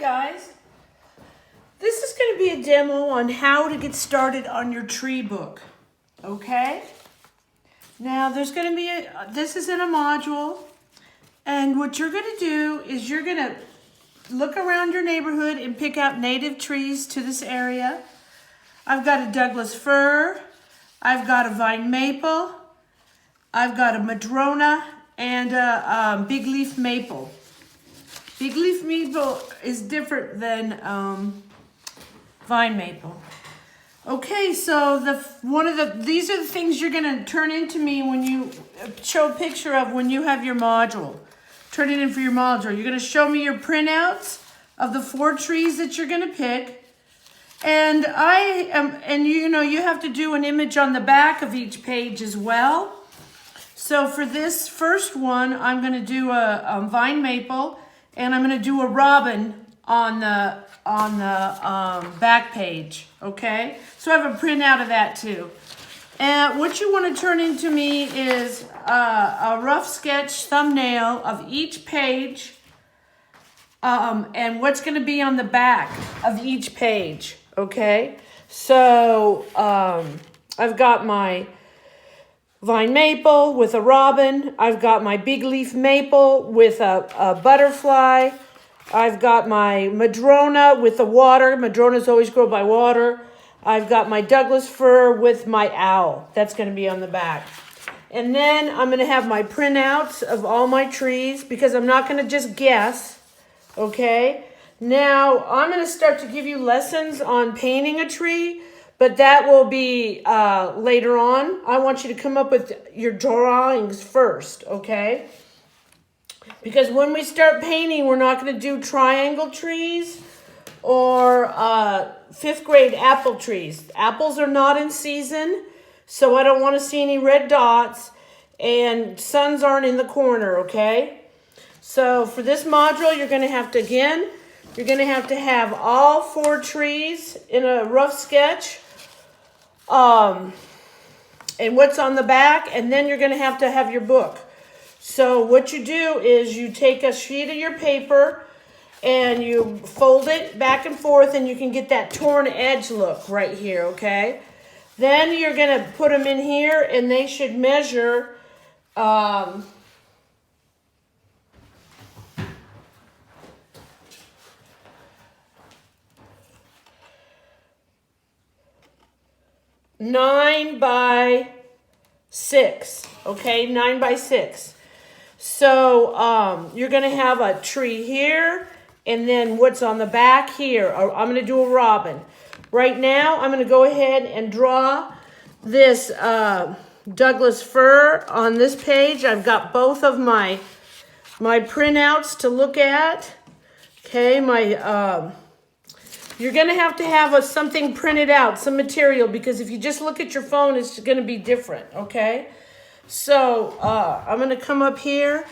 guys. This is going to be a demo on how to get started on your tree book. Okay? Now there's going to be this is in a module, and what you're going to do is you're going to look around your neighborhood and pick out native trees to this area. I've got a Douglas fir, I've got a vine maple, I've got a madrona, and a big leaf maple. Big leaf maple is different than vine maple. Okay, so these are the things you're gonna turn into me when you show a picture of when you have your module. Turn it in for your module. You're gonna show me your printouts of the 4 trees that you're gonna pick. And you have to do an image on the back of each page as well. So for this first one, I'm gonna do a vine maple, and I'm gonna do a robin on the back page, okay? So I have a printout of that too. And what you want to turn into me is a rough sketch thumbnail of each page, and what's going to be on the back of each page, okay? So I've got my vine maple with a robin. I've got my big leaf maple with a butterfly. I've got my madrona with the water. Madronas always grow by water. I've got my Douglas fir with my owl. That's going to be on the back. And then I'm going to have my printouts of all my trees because I'm not going to just guess. Okay? Now, I'm going to start to give you lessons on painting a tree, but that will be later on. I want you to come up with your drawings first, okay? Because when we start painting, we're not going to do triangle trees or 5th grade apple trees. Apples are not in season, so I don't want to see any red dots, and suns aren't in the corner, okay? So for this module, you're going to have to have all 4 trees in a rough sketch, and what's on the back, and then you're going to have your book. So what you do is you take a sheet of your paper and you fold it back and forth, and you can get that torn edge look right here, okay? Then you're going to put them in here, and they should measure 9 by 6, okay? 9 by 6. So you're going to have a tree here, and then what's on the back here. I'm going to do a robin. Right now, I'm going to go ahead and draw this Douglas fir on this page. I've got both of my printouts to look at. Okay, you're going to have something printed out, some material, because if you just look at your phone, it's going to be different, okay? So I'm going to come up here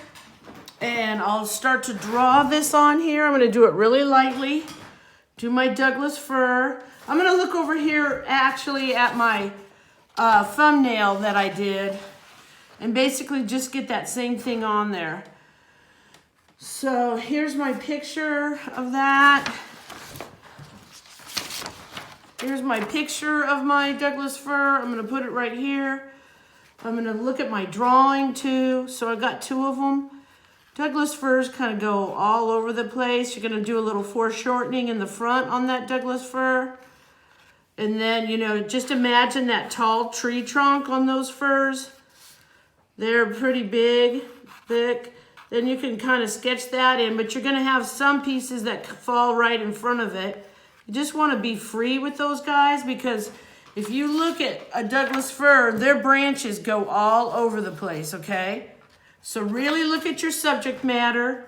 and I'll start to draw this on here. I'm going to do it really lightly. Do my Douglas fir. I'm going to look over here actually at my thumbnail that I did and basically just get that same thing on there. So here's my picture of that. Here's my picture of my Douglas fir. I'm going to put it right here. I'm going to look at my drawing too. So I got 2 of them. Douglas firs kind of go all over the place. You're going to do a little foreshortening in the front on that Douglas fir. And then, just imagine that tall tree trunk on those firs. They're pretty big, thick. Then you can kind of sketch that in, but you're going to have some pieces that fall right in front of it. You just want to be free with those guys, because if you look at a Douglas fir, their branches go all over the place, okay? So really look at your subject matter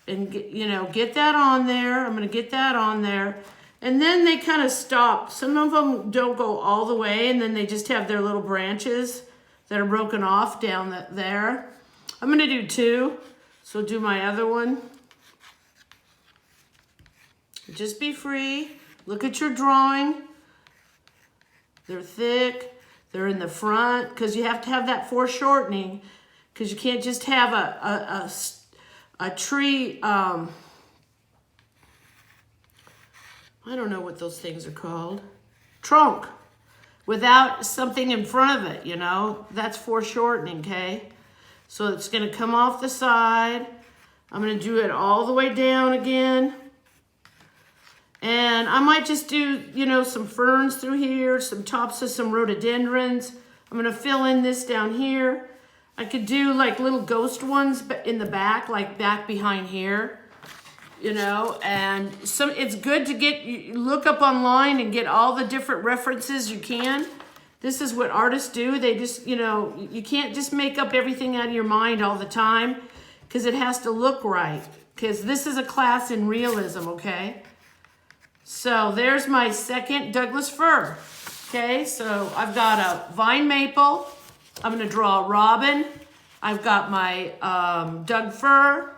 and, get that on there. I'm going to get that on there. And then they kind of stop. Some of them don't go all the way, and then they just have their little branches that are broken off down there. I'm going to do 2, so do my other one. Just be free. Look at your drawing. They're thick. They're in the front because you have to have that foreshortening, because you can't just have a tree I don't know what those things are called. Trunk. Without something in front of it, you know. That's foreshortening, okay? So it's going to come off the side. I'm going to do it all the way down again. And I might just do, you know, some ferns through here, some tops of some rhododendrons. I'm going to fill in this down here. I could do like little ghost ones in the back, like back behind here, you know. And it's good to look up online and get all the different references you can. This is what artists do. They just, you know, you can't just make up everything out of your mind all the time because it has to look right. Because this is a class in realism, okay? So there's my second Douglas fir. Okay, so I've got a vine maple. I'm going to draw a robin. I've got my Doug fir.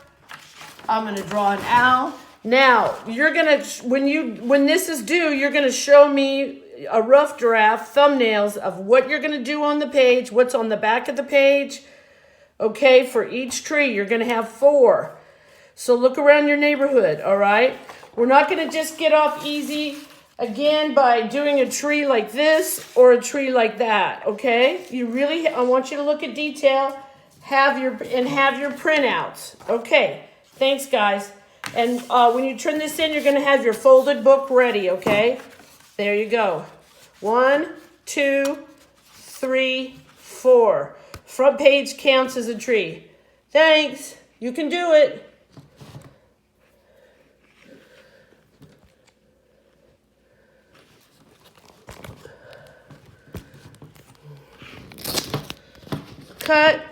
I'm going to draw an owl. Now, you're going to, when this is due, you're going to show me a rough draft, thumbnails of what you're going to do on the page, what's on the back of the page. Okay, for each tree, you're going to have 4. So look around your neighborhood, all right? We're not going to just get off easy again by doing a tree like this or a tree like that, okay? I want you to look at detail, have your printouts. Okay, thanks guys. And when you turn this in, you're going to have your folded book ready, okay? There you go. 1, 2, 3, 4. Front page counts as a tree. Thanks. You can do it. Cut.